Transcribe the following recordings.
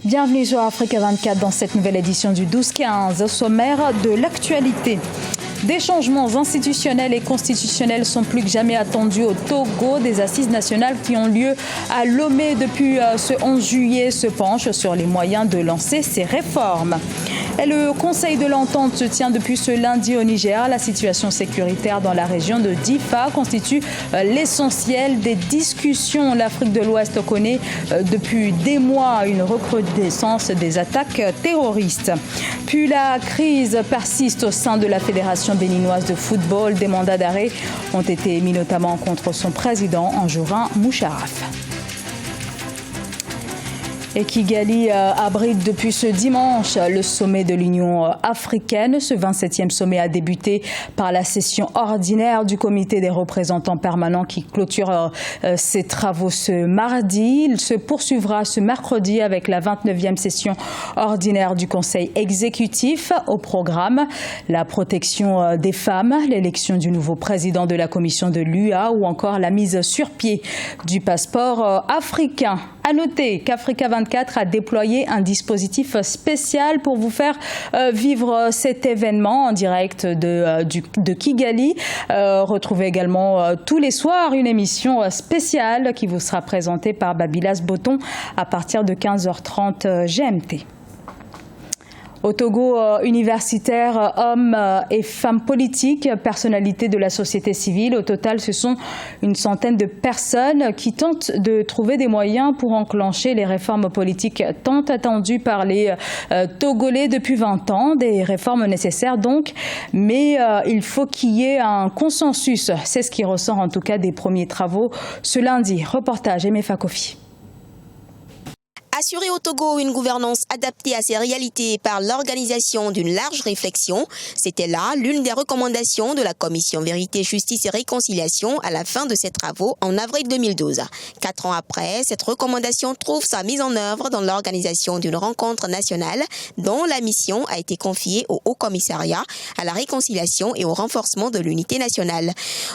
Bienvenue sur Africa 24 dans cette nouvelle édition du 12-15. Au sommaire de l'actualité. Des changements institutionnels et constitutionnels sont plus que jamais attendus au Togo. Des assises nationales qui ont lieu à Lomé depuis ce 11 juillet se penchent sur les moyens de lancer ces réformes. Et le Conseil de l'Entente se tient depuis ce lundi au Niger. La situation sécuritaire dans la région de Difa constitue l'essentiel des discussions. L'Afrique de l'Ouest connaît depuis des mois une recrudescence des attaques terroristes. Puis la crise persiste au sein de la Fédération béninoise de football. Des mandats d'arrêt ont été émis notamment contre son président Anjorin Moucharaf. Et Kigali abrite depuis ce dimanche le sommet de l'Union africaine. Ce 27e sommet a débuté par la session ordinaire du comité des représentants permanents qui clôture ses travaux ce mardi. Il se poursuivra ce mercredi avec la 29e session ordinaire du conseil exécutif. Au programme, la protection des femmes, l'élection du nouveau président de la commission de l'UA ou encore la mise sur pied du passeport africain. À noter qu'Africa 24 a déployé un dispositif spécial pour vous faire vivre cet événement en direct de Kigali. Retrouvez également tous les soirs une émission spéciale qui vous sera présentée par Babylas Boton à partir de 15h30 GMT. Au Togo, universitaires, hommes et femmes politiques, personnalités de la société civile. Au total, ce sont une centaine de personnes qui tentent de trouver des moyens pour enclencher les réformes politiques tant attendues par les Togolais depuis 20 ans. Des réformes nécessaires donc, mais il faut qu'il y ait un consensus. C'est ce qui ressort en tout cas des premiers travaux ce lundi. Reportage Aimé Fakofi. Assurer au Togo une gouvernance adaptée à ces réalités par l'organisation d'une large réflexion, c'était là l'une des recommandations de la Commission Vérité, Justice et Réconciliation à la fin de ses travaux en avril 2012. 4 ans après, cette recommandation trouve sa mise en œuvre dans l'organisation d'une rencontre nationale dont la mission a été confiée au Haut Commissariat à la réconciliation et au renforcement de l'unité nationale.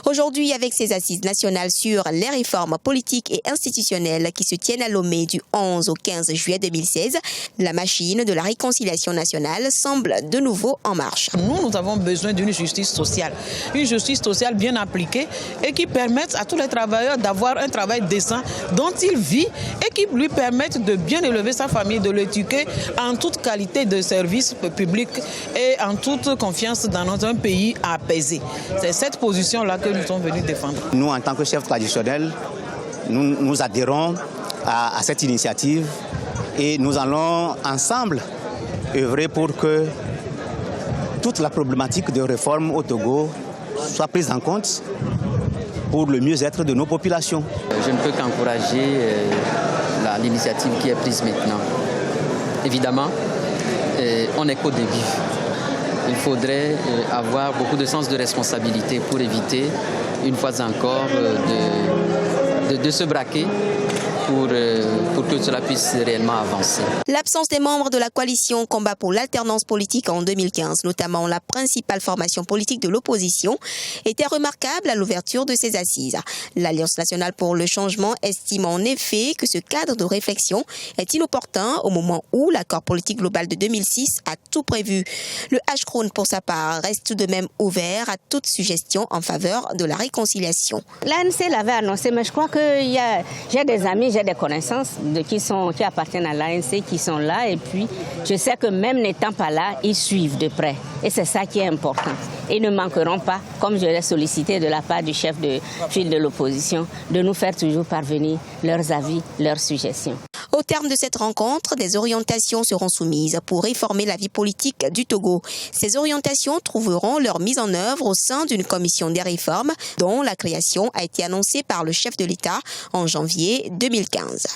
Aujourd'hui, avec ces assises nationales sur les réformes politiques et institutionnelles qui se tiennent à Lomé du 11 au 15 juillet 2016, la machine de la réconciliation nationale semble de nouveau en marche. Nous avons besoin d'une justice sociale bien appliquée et qui permette à tous les travailleurs d'avoir un travail décent dont ils vivent et qui lui permette de bien élever sa famille, de l'éduquer en toute qualité de service public et en toute confiance dans notre pays apaisé. C'est cette position-là que nous sommes venus défendre. Nous, en tant que chefs traditionnels, nous adhérons à cette initiative et nous allons ensemble œuvrer pour que toute la problématique de réforme au Togo soit prise en compte pour le mieux-être de nos populations. Je ne peux qu'encourager l'initiative qui est prise maintenant. Évidemment, on n'est qu'au début. Il faudrait avoir beaucoup de sens de responsabilité pour éviter, une fois encore, de se braquer pour que cela puisse réellement avancer. L'absence des membres de la coalition Combat pour l'alternance politique en 2015, notamment la principale formation politique de l'opposition, était remarquable à l'ouverture de ces assises. L'Alliance nationale pour le changement estime en effet que ce cadre de réflexion est inopportun au moment où l'accord politique global de 2006 a tout prévu. Le H-Crown, pour sa part, reste tout de même ouvert à toute suggestion en faveur de la réconciliation. L'ANC l'avait annoncé, mais je crois que j'ai des amis, j'ai des connaissances qui appartiennent à l'ANC qui sont là et puis je sais que même n'étant pas là, ils suivent de près et c'est ça qui est important. Ils ne manqueront pas, comme je l'ai sollicité de la part du chef de file de l'opposition, de nous faire toujours parvenir leurs avis, leurs suggestions. Au terme de cette rencontre, des orientations seront soumises pour réformer la vie politique du Togo. Ces orientations trouveront leur mise en œuvre au sein d'une commission des réformes dont la création a été annoncée par le chef de l'État en janvier 2015.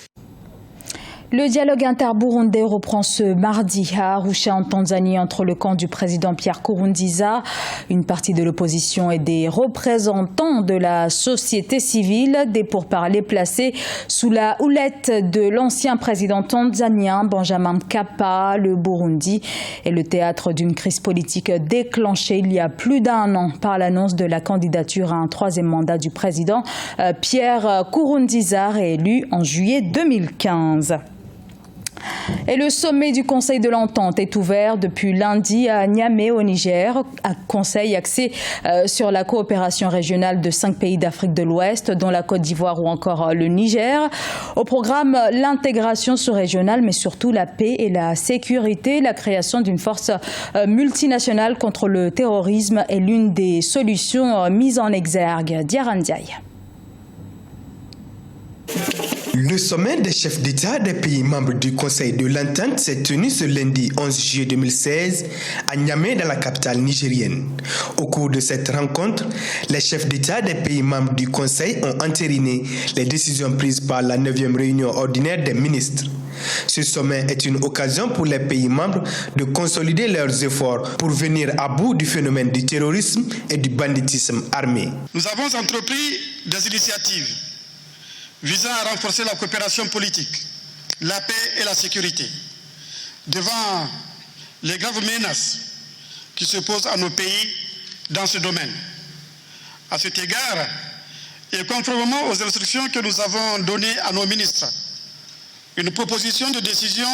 Le dialogue interburundais reprend ce mardi à Arusha en Tanzanie entre le camp du président Pierre Nkurunziza, une partie de l'opposition et des représentants de la société civile. Des pourparlers placés sous la houlette de l'ancien président tanzanien Benjamin Mkapa. Le Burundi est le théâtre d'une crise politique déclenchée il y a plus d'1 an par l'annonce de la candidature à un 3e mandat du président Pierre Nkurunziza, réélu en juillet 2015. Et le sommet du Conseil de l'Entente est ouvert depuis lundi à Niamey au Niger, un conseil axé sur la coopération régionale de 5 pays d'Afrique de l'Ouest, dont la Côte d'Ivoire ou encore le Niger. Au programme, l'intégration sous-régionale, mais surtout la paix et la sécurité. La création d'une force multinationale contre le terrorisme est l'une des solutions mises en exergue. Diarra Ndiaye. Le sommet des chefs d'État des pays membres du Conseil de l'Entente s'est tenu ce lundi 11 juillet 2016 à Niamey, dans la capitale nigérienne. Au cours de cette rencontre, les chefs d'État des pays membres du Conseil ont entériné les décisions prises par la 9e réunion ordinaire des ministres. Ce sommet est une occasion pour les pays membres de consolider leurs efforts pour venir à bout du phénomène du terrorisme et du banditisme armé. Nous avons entrepris des initiatives visant à renforcer la coopération politique, la paix et la sécurité, devant les graves menaces qui se posent à nos pays dans ce domaine. À cet égard, et conformément aux instructions que nous avons données à nos ministres, une proposition de décision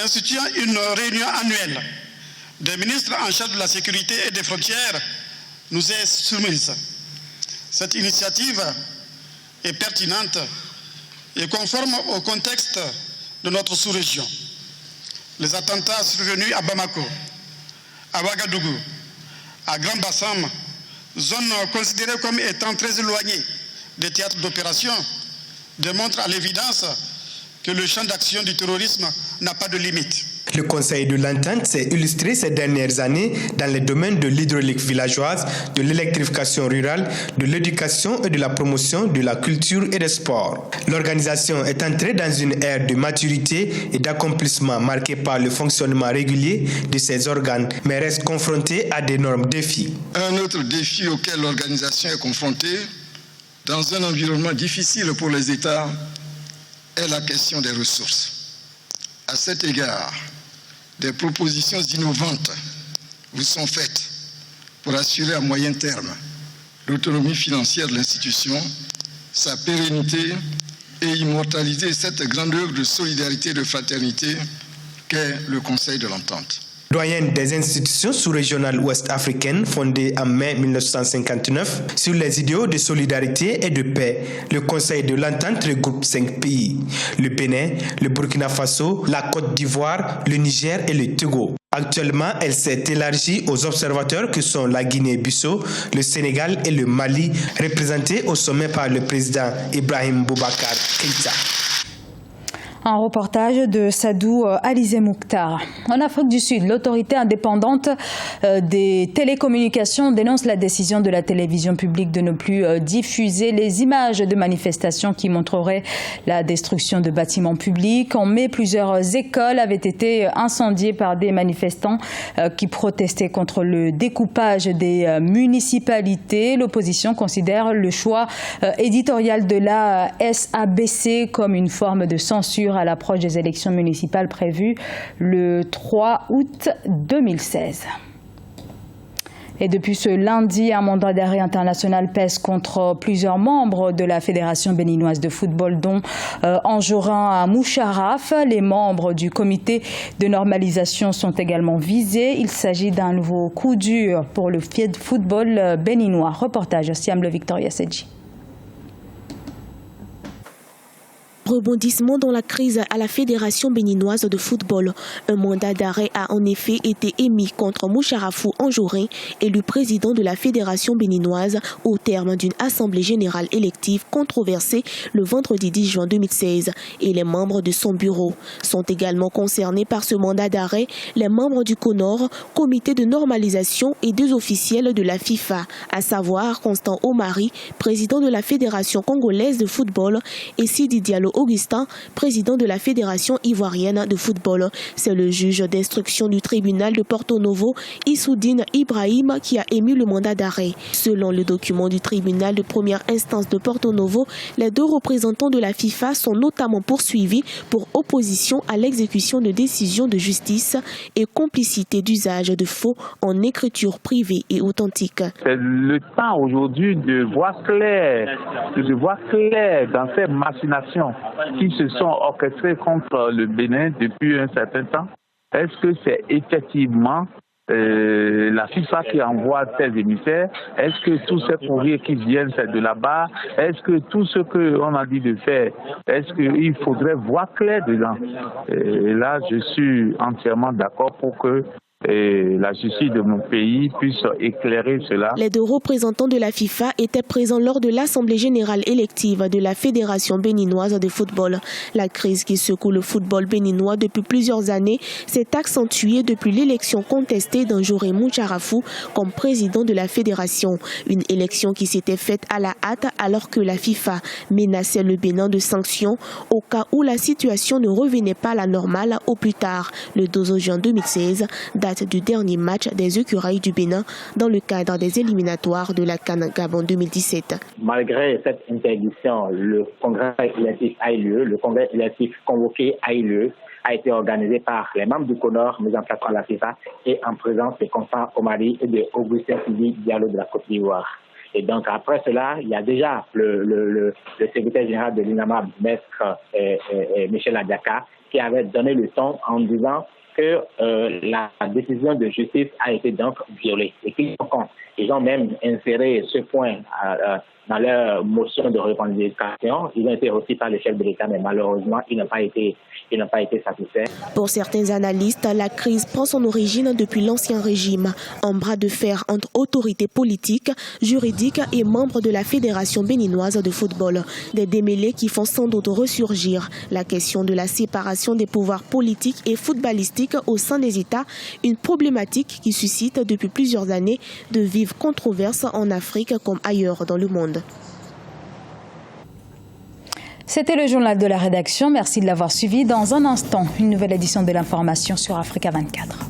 instituant une réunion annuelle des ministres en charge de la sécurité et des frontières nous est soumise. Cette initiative est pertinente et conforme au contexte de notre sous-région. Les attentats survenus à Bamako, à Ouagadougou, à Grand Bassam, zone considérée comme étant très éloignée des théâtres d'opération, démontrent à l'évidence que le champ d'action du terrorisme n'a pas de limite. Le Conseil de l'Entente s'est illustré ces dernières années dans les domaines de l'hydraulique villageoise, de l'électrification rurale, de l'éducation et de la promotion de la culture et des sports. L'organisation est entrée dans une ère de maturité et d'accomplissement marquée par le fonctionnement régulier de ses organes, mais reste confrontée à d'énormes défis. Un autre défi auquel l'organisation est confrontée, dans un environnement difficile pour les États, est la question des ressources. À cet égard, des propositions innovantes vous sont faites pour assurer à moyen terme l'autonomie financière de l'institution, sa pérennité et immortaliser cette grande œuvre de solidarité et de fraternité qu'est le Conseil de l'Entente. Doyenne des institutions sous-régionales ouest-africaines fondée en mai 1959 sur les idéaux de solidarité et de paix, le Conseil de l'Entente regroupe 5 pays, le Bénin, le Burkina Faso, la Côte d'Ivoire, le Niger et le Togo. Actuellement, elle s'est élargie aux observateurs que sont la Guinée-Bissau, le Sénégal et le Mali, représentés au sommet par le président Ibrahim Boubacar Keïta. Un reportage de Sadou Alizé Mouktar. En Afrique du Sud, l'autorité indépendante des télécommunications dénonce la décision de la télévision publique de ne plus diffuser les images de manifestations qui montreraient la destruction de bâtiments publics. En mai, plusieurs écoles avaient été incendiées par des manifestants qui protestaient contre le découpage des municipalités. L'opposition considère le choix éditorial de la SABC comme une forme de censure à l'approche des élections municipales prévues le 3 août 2016. Et depuis ce lundi, un mandat d'arrêt international pèse contre plusieurs membres de la Fédération béninoise de football, dont Anjorin Moucharaf. Les membres du comité de normalisation sont également visés. Il s'agit d'un nouveau coup dur pour le football béninois. Reportage Siam Le Victoria Sedji. Rebondissement dans la crise à la Fédération béninoise de football. Un mandat d'arrêt a en effet été émis contre Moucharafou Anjorin, élu président de la Fédération béninoise au terme d'une assemblée générale élective controversée le vendredi 10 juin 2016. Et les membres de son bureau sont également concernés par ce mandat d'arrêt. Les membres du CONOR, comité de normalisation, et 2 officiels de la FIFA, à savoir Constant Omari, président de la Fédération congolaise de football, et Sidi Diallo Augustin, président de la Fédération ivoirienne de football. C'est le juge d'instruction du tribunal de Porto Novo, Issoudine Ibrahim, qui a émis le mandat d'arrêt. Selon le document du tribunal de première instance de Porto Novo, les 2 représentants de la FIFA sont notamment poursuivis pour opposition à l'exécution de décisions de justice et complicité d'usage de faux en écriture privée et authentique. C'est le temps aujourd'hui de voir clair dans ces machinations qui se sont orchestrés contre le Bénin depuis un certain temps? Est-ce que c'est effectivement la FIFA qui envoie ses émissaires? Est-ce que tous ces courriers qui viennent, c'est de là-bas? Est-ce que tout ce qu'on a dit de faire, est-ce qu'il faudrait voir clair dedans? Et là, je suis entièrement d'accord pour que la justice de mon pays puisse éclairer cela. Les 2 représentants de la FIFA étaient présents lors de l'Assemblée générale élective de la Fédération béninoise de football. La crise qui secoue le football béninois depuis plusieurs années s'est accentuée depuis l'élection contestée d'Anjorin Moucharafou comme président de la fédération. Une élection qui s'était faite à la hâte alors que la FIFA menaçait le Bénin de sanctions au cas où la situation ne revenait pas à la normale au plus tard, le 12 juin 2016, date du dernier match des écureuils du Bénin dans le cadre des éliminatoires de la CAN Gabon 2017. Malgré cette interdiction, le congrès électif a eu lieu. Le congrès électif convoqué a eu lieu, a été organisé par les membres du CONOR mis en place par la FIFA et en présence de Constant Omari et de Augustin Sidi Diallo de la Côte d'Ivoire. Et donc après cela, il y a déjà le secrétaire général de l'INAMA, maître Michel Adiaka, qui avait donné le ton en disant que la décision de justice a été donc violée. Et ils ont même inséré ce point dans leur motion de revendication. Ils ont été reçus par le chef de l'État, mais malheureusement, ils n'ont pas été satisfaits. Pour certains analystes, la crise prend son origine depuis l'ancien régime. Un bras de fer entre autorités politiques, juridiques et membres de la Fédération béninoise de football. Des démêlés qui font sans doute ressurgir la question de la séparation des pouvoirs politiques et footballistiques au sein des États, une problématique qui suscite depuis plusieurs années de vives controverses en Afrique comme ailleurs dans le monde. C'était le journal de la rédaction. Merci de l'avoir suivi. Dans un instant, une nouvelle édition de l'information sur Africa 24.